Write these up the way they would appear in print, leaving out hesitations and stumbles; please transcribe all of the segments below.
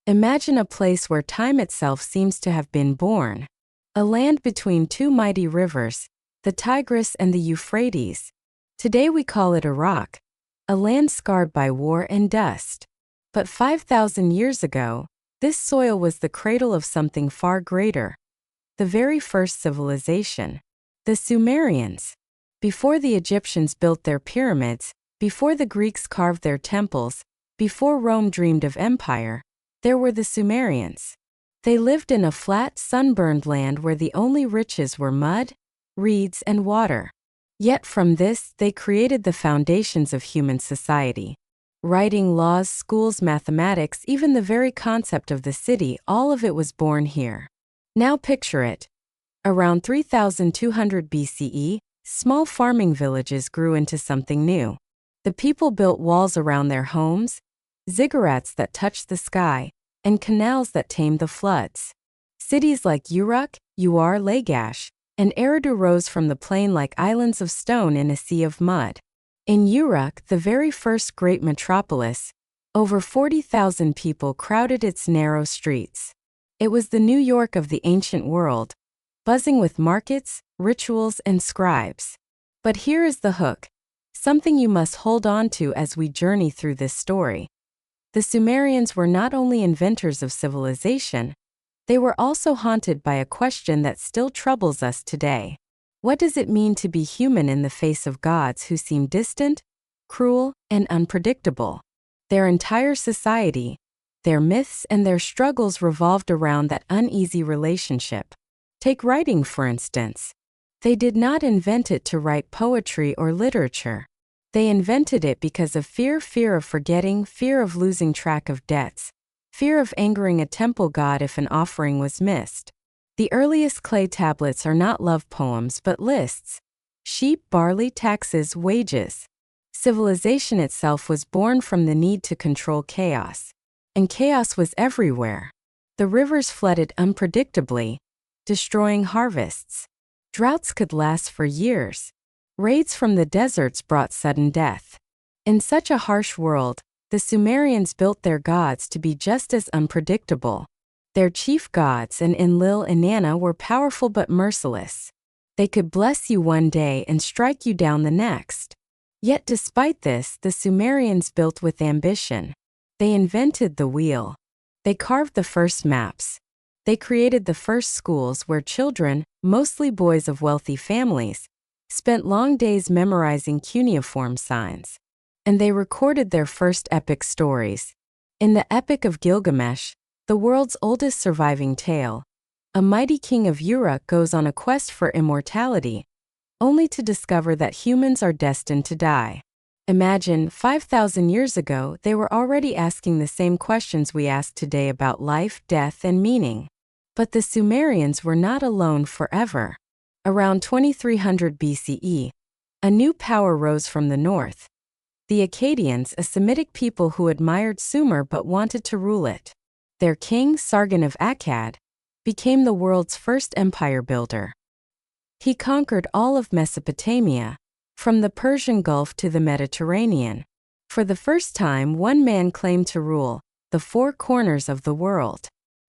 Imagine a place where time itself seems to have been born. A land between two mighty rivers, the Tigris and the Euphrates. Today we call it Iraq, a land scarred by war and dust. But 5,000 years ago, this soil was the cradle of something far greater. The very first civilization. The Sumerians. Before the Egyptians built their pyramids, before the Greeks carved their temples, before Rome dreamed of empire, there were the Sumerians. They lived in a flat, sunburned land where the only riches were mud, reeds, and water. Yet from this, they created the foundations of human society. Writing, laws, schools, mathematics, even the very concept of the city, all of it was born here. Now picture it. Around 3200 BCE, small farming villages grew into something new. The people built walls around their homes, ziggurats that touched the sky, and canals that tamed the floods. Cities like Uruk, Uar, Lagash, and Eridu rose from the plain like islands of stone in a sea of mud. In Uruk, the very first great metropolis, over 40,000 people crowded its narrow streets. It was the New York of the ancient world, buzzing with markets, rituals, and scribes. But here is the hook, something you must hold on to as we journey through this story. The Sumerians were not only inventors of civilization, they were also haunted by a question that still troubles us today. What does it mean to be human in the face of gods who seem distant, cruel, and unpredictable? Their entire society, their myths and their struggles revolved around that uneasy relationship. Take writing, for instance. They did not invent it to write poetry or literature. They invented it because of fear of forgetting, fear of losing track of debts, fear of angering a temple god if an offering was missed. The earliest clay tablets are not love poems but lists: sheep, barley, taxes, wages. Civilization itself was born from the need to control chaos. And chaos was everywhere. The rivers flooded unpredictably, destroying harvests. Droughts could last for years. Raids from the deserts brought sudden death. In such a harsh world, the Sumerians built their gods to be just as unpredictable. Their chief gods, Enlil and Nana, were powerful but merciless. They could bless you one day and strike you down the next. Yet despite this, the Sumerians built with ambition. They invented the wheel. They carved the first maps. They created the first schools where children, mostly boys of wealthy families, spent long days memorizing cuneiform signs. And they recorded their first epic stories. In the Epic of Gilgamesh, the world's oldest surviving tale, a mighty king of Uruk goes on a quest for immortality, only to discover that humans are destined to die. Imagine, 5,000 years ago, they were already asking the same questions we ask today about life, death, and meaning. But the Sumerians were not alone forever. Around 2300 BCE, a new power rose from the north. The Akkadians, a Semitic people who admired Sumer but wanted to rule it. Their king, Sargon of Akkad, became the world's first empire builder. He conquered all of Mesopotamia, from the Persian Gulf to the Mediterranean. For the first time, one man claimed to rule the four corners of the world.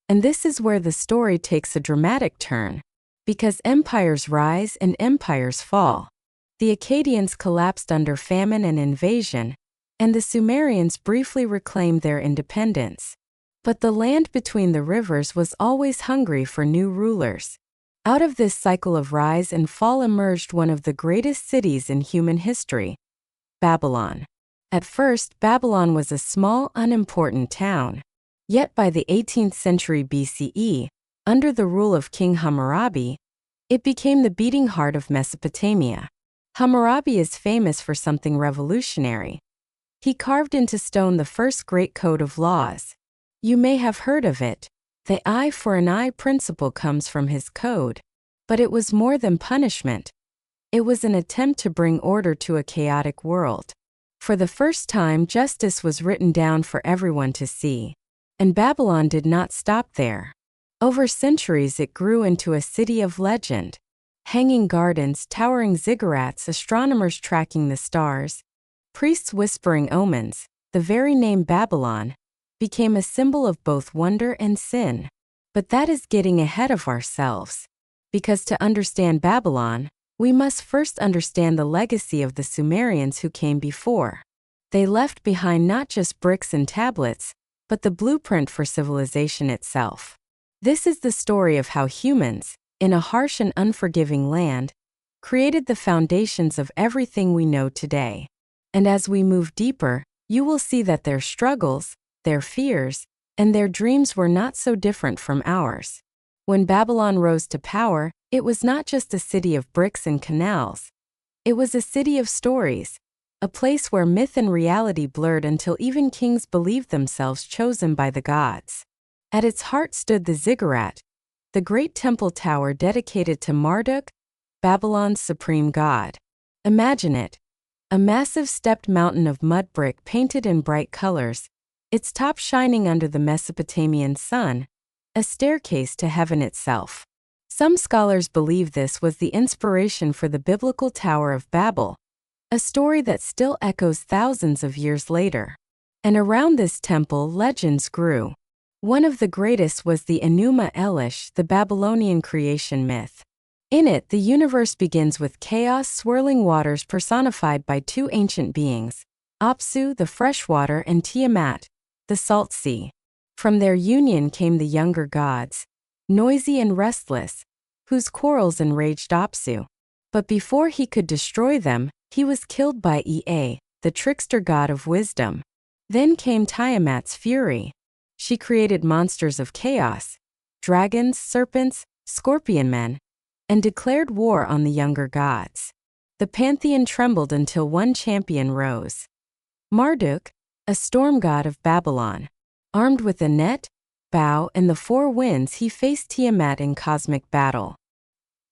And this is where the story takes a dramatic turn, because empires rise and empires fall. The Akkadians collapsed under famine and invasion, and the Sumerians briefly reclaimed their independence. But the land between the rivers was always hungry for new rulers. Out of this cycle of rise and fall emerged one of the greatest cities in human history, Babylon. At first, Babylon was a small, unimportant town. Yet by the 18th century BCE, under the rule of King Hammurabi, it became the beating heart of Mesopotamia. Hammurabi is famous for something revolutionary. He carved into stone the first great code of laws. You may have heard of it. The eye for an eye principle comes from his code. But it was more than punishment. It was an attempt to bring order to a chaotic world. For the first time, justice was written down for everyone to see. And Babylon did not stop there. Over centuries, it grew into a city of legend. Hanging gardens, towering ziggurats, astronomers tracking the stars, priests whispering omens. The very name Babylon became a symbol of both wonder and sin. But that is getting ahead of ourselves. Because to understand Babylon, we must first understand the legacy of the Sumerians who came before. They left behind not just bricks and tablets, but the blueprint for civilization itself. This is the story of how humans, in a harsh and unforgiving land, created the foundations of everything we know today. And as we move deeper, you will see that their struggles, their fears, and their dreams were not so different from ours. When Babylon rose to power, it was not just a city of bricks and canals. It was a city of stories, a place where myth and reality blurred until even kings believed themselves chosen by the gods. At its heart stood the ziggurat, the great temple tower dedicated to Marduk, Babylon's supreme god. Imagine it, a massive stepped mountain of mud brick painted in bright colors, its top shining under the Mesopotamian sun, a staircase to heaven itself. Some scholars believe this was the inspiration for the biblical Tower of Babel, a story that still echoes thousands of years later. And around this temple, legends grew. One of the greatest was the Enuma Elish, the Babylonian creation myth. In it, the universe begins with chaos, swirling waters personified by two ancient beings, Apsu, the fresh water, and Tiamat, the salt sea. From their union came the younger gods, noisy and restless, whose quarrels enraged Apsu. But before he could destroy them, he was killed by Ea, the trickster god of wisdom. Then came Tiamat's fury. She created monsters of chaos, dragons, serpents, scorpion men, and declared war on the younger gods. The pantheon trembled until one champion rose. Marduk, a storm god of Babylon. Armed with a net, bow, and the four winds, he faced Tiamat in cosmic battle.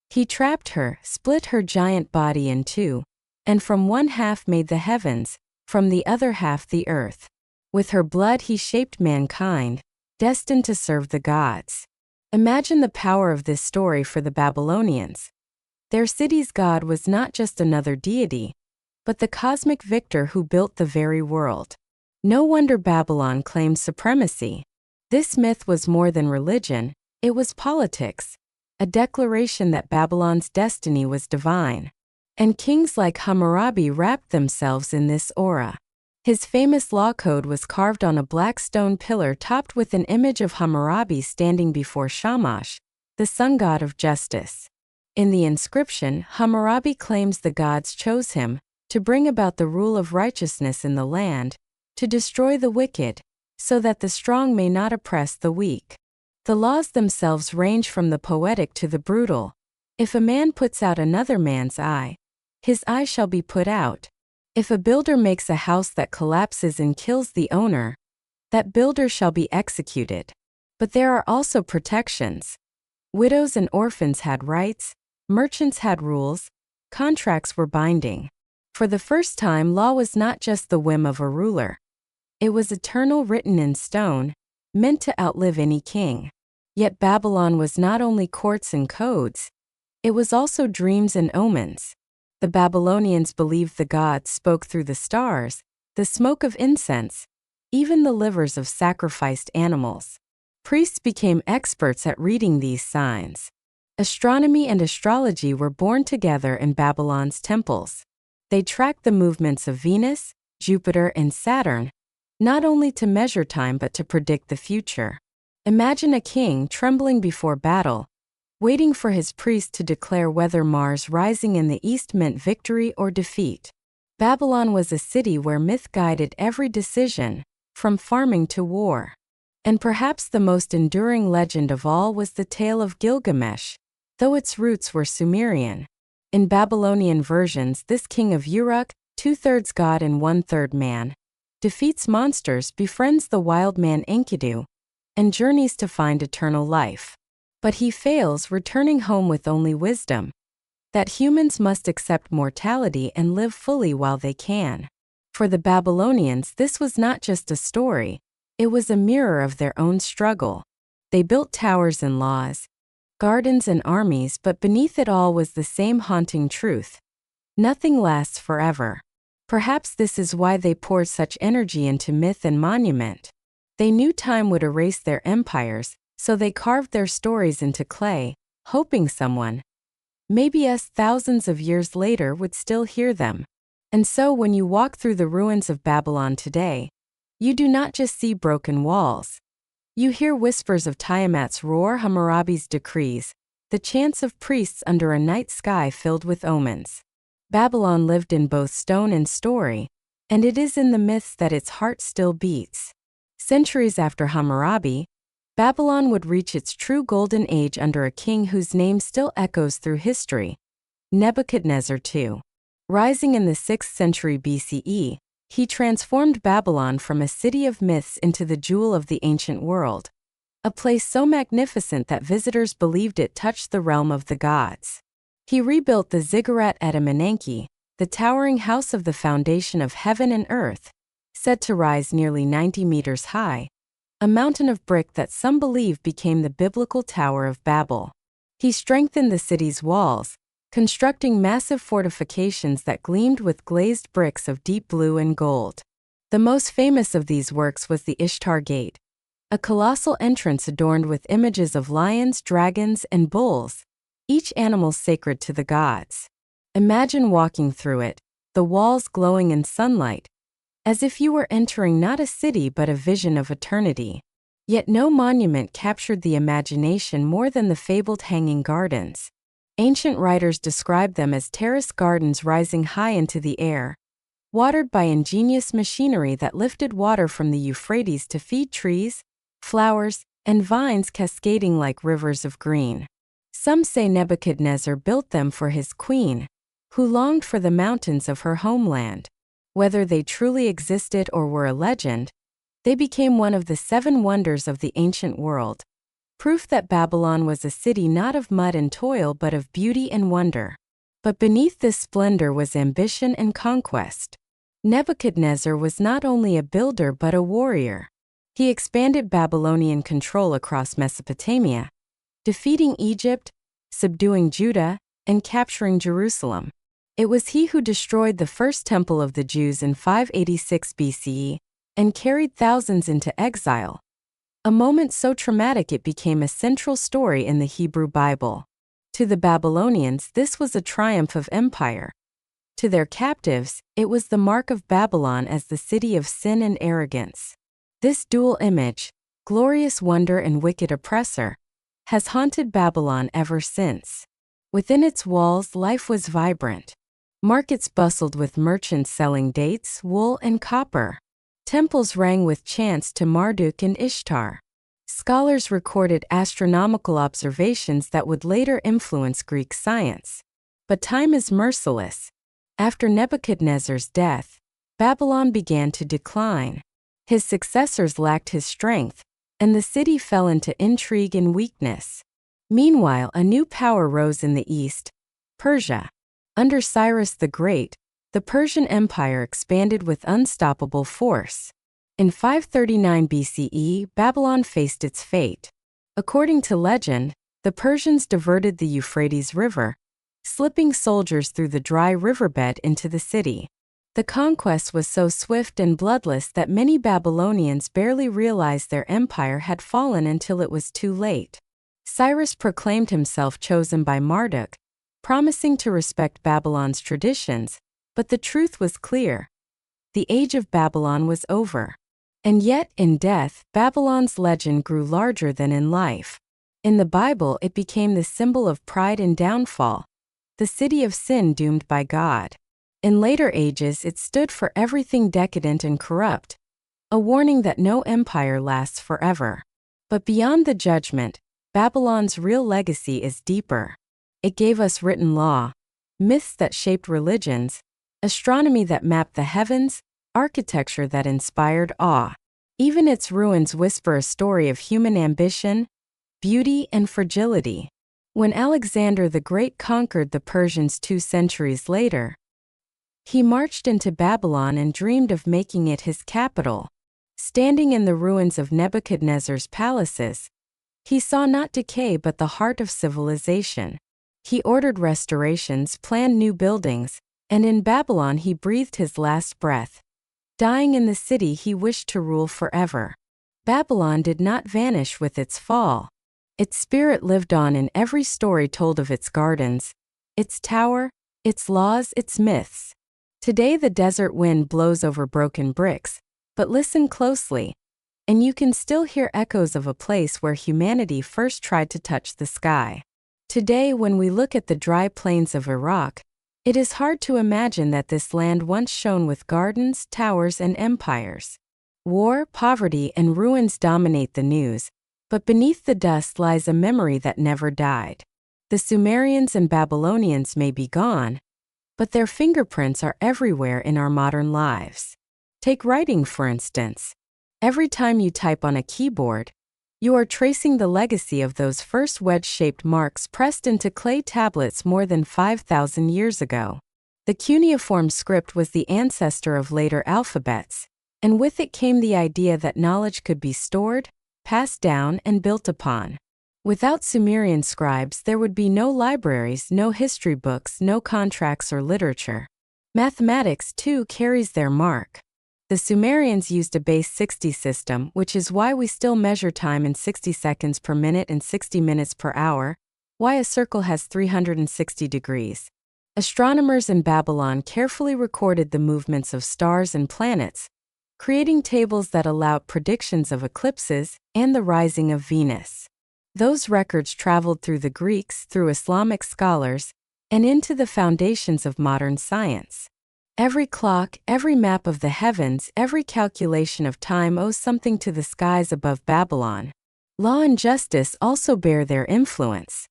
He trapped her, split her giant body in two, and from one half made the heavens, from the other half the earth. With her blood he shaped mankind, destined to serve the gods. Imagine the power of this story for the Babylonians. Their city's god was not just another deity, but the cosmic victor who built the very world. No wonder Babylon claimed supremacy. This myth was more than religion, it was politics, a declaration that Babylon's destiny was divine. And kings like Hammurabi wrapped themselves in this aura. His famous law code was carved on a black stone pillar topped with an image of Hammurabi standing before Shamash, the sun god of justice. In the inscription, Hammurabi claims the gods chose him to bring about the rule of righteousness in the land, to destroy the wicked, so that the strong may not oppress the weak. The laws themselves range from the poetic to the brutal. If a man puts out another man's eye, his eye shall be put out. If a builder makes a house that collapses and kills the owner, that builder shall be executed. But there are also protections. Widows and orphans had rights, merchants had rules, contracts were binding. For the first time, law was not just the whim of a ruler. It was eternal, written in stone, meant to outlive any king. Yet Babylon was not only courts and codes, it was also dreams and omens. The Babylonians believed the gods spoke through the stars, the smoke of incense, even the livers of sacrificed animals. Priests became experts at reading these signs. Astronomy and astrology were born together in Babylon's temples. They tracked the movements of Venus, Jupiter, and Saturn, not only to measure time but to predict the future. Imagine a king trembling before battle, waiting for his priest to declare whether Mars rising in the east meant victory or defeat. Babylon was a city where myth guided every decision, from farming to war. And perhaps the most enduring legend of all was the tale of Gilgamesh, though its roots were Sumerian. In Babylonian versions, this king of Uruk, 2/3 god and 1/3 man, defeats monsters, befriends the wild man Enkidu, and journeys to find eternal life. But he fails, returning home with only wisdom, that humans must accept mortality and live fully while they can. For the Babylonians, this was not just a story, it was a mirror of their own struggle. They built towers and laws, gardens and armies, but beneath it all was the same haunting truth. Nothing lasts forever. Perhaps this is why they poured such energy into myth and monument. They knew time would erase their empires, so they carved their stories into clay, hoping someone, maybe us thousands of years later, would still hear them. And so when you walk through the ruins of Babylon today, you do not just see broken walls. You hear whispers of Tiamat's roar, Hammurabi's decrees, the chants of priests under a night sky filled with omens. Babylon lived in both stone and story, and it is in the myths that its heart still beats. Centuries after Hammurabi, Babylon would reach its true golden age under a king whose name still echoes through history, Nebuchadnezzar II. Rising in the 6th century BCE, he transformed Babylon from a city of myths into the jewel of the ancient world, a place so magnificent that visitors believed it touched the realm of the gods. He rebuilt the Ziggurat at Eminenki, the towering house of the foundation of heaven and earth, said to rise nearly 90 meters high, a mountain of brick that some believe became the biblical Tower of Babel. He strengthened the city's walls, constructing massive fortifications that gleamed with glazed bricks of deep blue and gold. The most famous of these works was the Ishtar Gate, a colossal entrance adorned with images of lions, dragons, and bulls, each animal sacred to the gods. Imagine walking through it, the walls glowing in sunlight, as if you were entering not a city but a vision of eternity. Yet no monument captured the imagination more than the fabled Hanging Gardens. Ancient writers described them as terraced gardens rising high into the air, watered by ingenious machinery that lifted water from the Euphrates to feed trees, flowers, and vines cascading like rivers of green. Some say Nebuchadnezzar built them for his queen, who longed for the mountains of her homeland. Whether they truly existed or were a legend, they became one of the 7 wonders of the ancient world, proof that Babylon was a city not of mud and toil but of beauty and wonder. But beneath this splendor was ambition and conquest. Nebuchadnezzar was not only a builder but a warrior. He expanded Babylonian control across Mesopotamia, defeating Egypt, subduing Judah, and capturing Jerusalem. It was he who destroyed the first temple of the Jews in 586 BCE and carried thousands into exile, a moment so traumatic it became a central story in the Hebrew Bible. To the Babylonians, this was a triumph of empire. To their captives, it was the mark of Babylon as the city of sin and arrogance. This dual image, glorious wonder and wicked oppressor, has haunted Babylon ever since. Within its walls, life was vibrant. Markets bustled with merchants selling dates, wool, and copper. Temples rang with chants to Marduk and Ishtar. Scholars recorded astronomical observations that would later influence Greek science. But time is merciless. After Nebuchadnezzar's death, Babylon began to decline. His successors lacked his strength, and the city fell into intrigue and weakness. Meanwhile, a new power rose in the east, Persia. Under Cyrus the Great, the Persian Empire expanded with unstoppable force. In 539 BCE, Babylon faced its fate. According to legend, the Persians diverted the Euphrates River, slipping soldiers through the dry riverbed into the city. The conquest was so swift and bloodless that many Babylonians barely realized their empire had fallen until it was too late. Cyrus proclaimed himself chosen by Marduk, promising to respect Babylon's traditions, but the truth was clear. The age of Babylon was over. And yet, in death, Babylon's legend grew larger than in life. In the Bible, it became the symbol of pride and downfall, the city of sin doomed by God. In later ages, it stood for everything decadent and corrupt, a warning that no empire lasts forever. But beyond the judgment, Babylon's real legacy is deeper. It gave us written law, myths that shaped religions, astronomy that mapped the heavens, architecture that inspired awe. Even its ruins whisper a story of human ambition, beauty, and fragility. When Alexander the Great conquered the Persians 2 centuries later, he marched into Babylon and dreamed of making it his capital. Standing in the ruins of Nebuchadnezzar's palaces, he saw not decay but the heart of civilization. He ordered restorations, planned new buildings, and in Babylon he breathed his last breath. Dying in the city he wished to rule forever. Babylon did not vanish with its fall. Its spirit lived on in every story told of its gardens, its tower, its laws, its myths. Today the desert wind blows over broken bricks, but listen closely, and you can still hear echoes of a place where humanity first tried to touch the sky. Today, when we look at the dry plains of Iraq, it is hard to imagine that this land once shone with gardens, towers, and empires. War, poverty, and ruins dominate the news, but beneath the dust lies a memory that never died. The Sumerians and Babylonians may be gone, but their fingerprints are everywhere in our modern lives. Take writing, for instance. Every time you type on a keyboard, you are tracing the legacy of those first wedge-shaped marks pressed into clay tablets more than 5,000 years ago. The cuneiform script was the ancestor of later alphabets, and with it came the idea that knowledge could be stored, passed down, and built upon. Without Sumerian scribes, there would be no libraries, no history books, no contracts or literature. Mathematics, too, carries their mark. The Sumerians used a base 60 system, which is why we still measure time in 60 seconds per minute and 60 minutes per hour, why a circle has 360 degrees. Astronomers in Babylon carefully recorded the movements of stars and planets, creating tables that allowed predictions of eclipses and the rising of Venus. Those records traveled through the Greeks, through Islamic scholars, and into the foundations of modern science. Every clock, every map of the heavens, every calculation of time owes something to the skies above Babylon. Law and justice also bear their influence.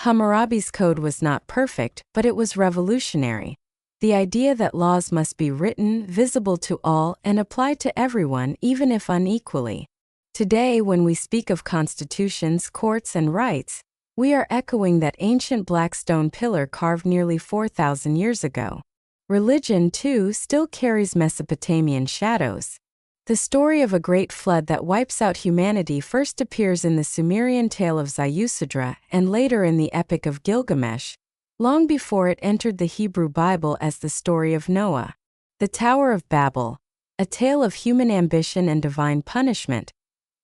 Hammurabi's code was not perfect, but it was revolutionary. The idea that laws must be written, visible to all, and applied to everyone, even if unequally. Today, when we speak of constitutions, courts, and rights, we are echoing that ancient black stone pillar carved nearly 4,000 years ago. Religion, too, still carries Mesopotamian shadows. The story of a great flood that wipes out humanity first appears in the Sumerian tale of Ziggurats and later in the Epic of Gilgamesh, long before it entered the Hebrew Bible as the story of Noah. The Tower of Babel, a tale of human ambition and divine punishment,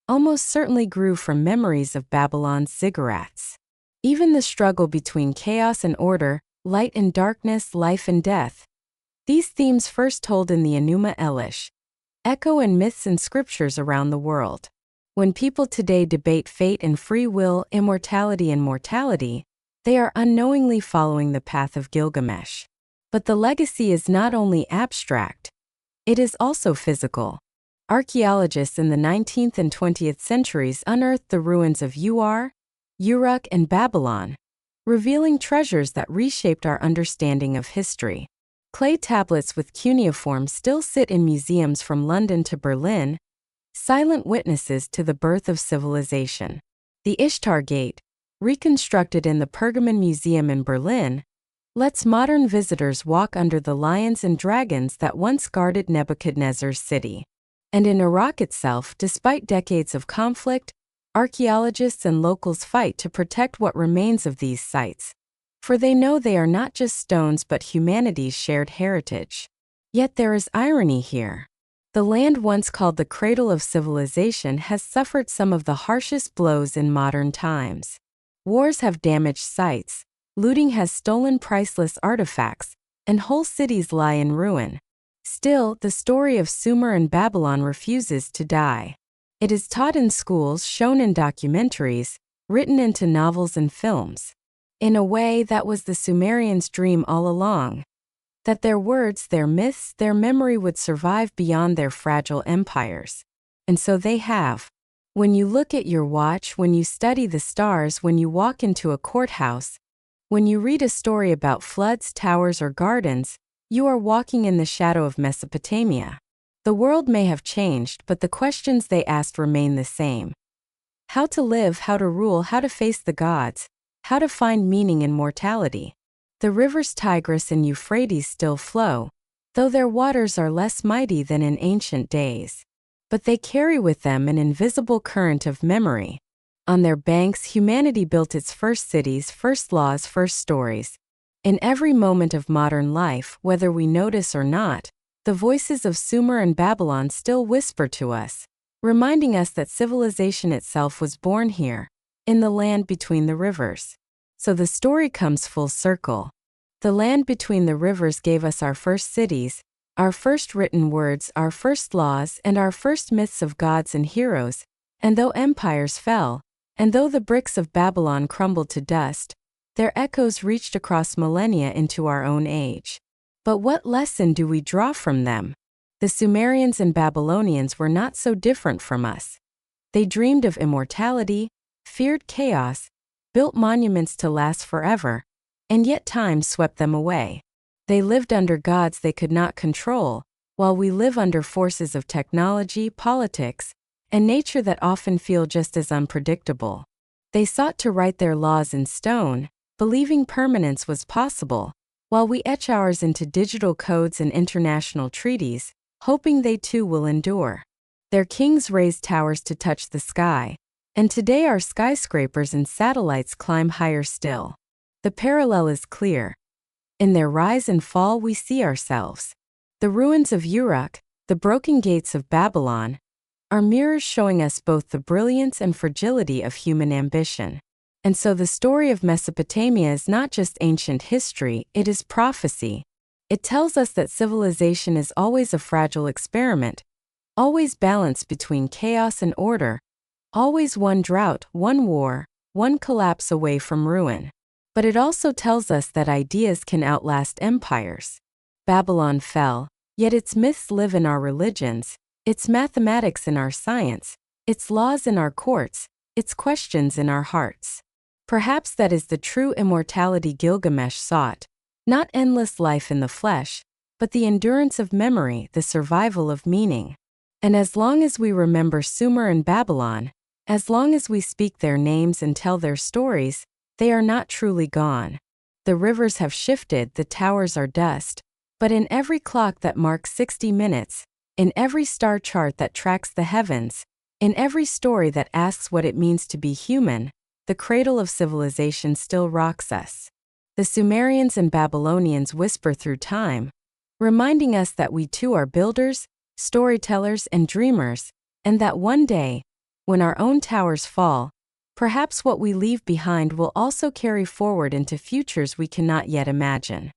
almost certainly grew from memories of Babylon's ziggurats. Even the struggle between chaos and order, light and darkness, life and death. These themes first told in the Enuma Elish, echo in myths and scriptures around the world. When people today debate fate and free will, immortality and mortality, they are unknowingly following the path of Gilgamesh. But the legacy is not only abstract, it is also physical. Archaeologists in the 19th and 20th centuries unearthed the ruins of Uruk, and Babylon, revealing treasures that reshaped our understanding of history. Clay tablets with cuneiform still sit in museums from London to Berlin, silent witnesses to the birth of civilization. The Ishtar Gate, reconstructed in the Pergamon Museum in Berlin, lets modern visitors walk under the lions and dragons that once guarded Nebuchadnezzar's city. And in Iraq itself, despite decades of conflict, archaeologists and locals fight to protect what remains of these sites. For they know they are not just stones but humanity's shared heritage. Yet there is irony here. The land once called the cradle of civilization has suffered some of the harshest blows in modern times. Wars have damaged sites, looting has stolen priceless artifacts, and whole cities lie in ruin. Still, the story of Sumer and Babylon refuses to die. It is taught in schools, shown in documentaries, written into novels and films. In a way, that was the Sumerians' dream all along. That their words, their myths, their memory would survive beyond their fragile empires. And so they have. When you look at your watch, when you study the stars, when you walk into a courthouse, when you read a story about floods, towers, or gardens, you are walking in the shadow of Mesopotamia. The world may have changed, but the questions they asked remain the same. How to live, how to rule, how to face the gods, how to find meaning in mortality. The rivers Tigris and Euphrates still flow, though their waters are less mighty than in ancient days. But they carry with them an invisible current of memory. On their banks, humanity built its first cities, first laws, first stories. In every moment of modern life, whether we notice or not, the voices of Sumer and Babylon still whisper to us, reminding us that civilization itself was born here, in the land between the rivers. So the story comes full circle. The land between the rivers gave us our first cities, our first written words, our first laws, and our first myths of gods and heroes, and though empires fell, and though the bricks of Babylon crumbled to dust, their echoes reached across millennia into our own age. But what lesson do we draw from them? The Sumerians and Babylonians were not so different from us. They dreamed of immortality, feared chaos, built monuments to last forever, and yet time swept them away. They lived under gods they could not control, while we live under forces of technology, politics, and nature that often feel just as unpredictable. They sought to write their laws in stone, believing permanence was possible, while we etch ours into digital codes and international treaties, hoping they too will endure. Their kings raised towers to touch the sky, and today our skyscrapers and satellites climb higher still. The parallel is clear. In their rise and fall we see ourselves. The ruins of Uruk, the broken gates of Babylon, are mirrors showing us both the brilliance and fragility of human ambition. And so the story of Mesopotamia is not just ancient history, it is prophecy. It tells us that civilization is always a fragile experiment, always balanced between chaos and order, always one drought, one war, one collapse away from ruin. But it also tells us that ideas can outlast empires. Babylon fell, yet its myths live in our religions, its mathematics in our science, its laws in our courts, its questions in our hearts. Perhaps that is the true immortality Gilgamesh sought, not endless life in the flesh, but the endurance of memory, the survival of meaning. And as long as we remember Sumer and Babylon, as long as we speak their names and tell their stories, they are not truly gone. The rivers have shifted, the towers are dust, but in every clock that marks 60 minutes, in every star chart that tracks the heavens, in every story that asks what it means to be human, the cradle of civilization still rocks us. The Sumerians and Babylonians whisper through time, reminding us that we too are builders, storytellers, and dreamers, and that one day, when our own towers fall, perhaps what we leave behind will also carry forward into futures we cannot yet imagine.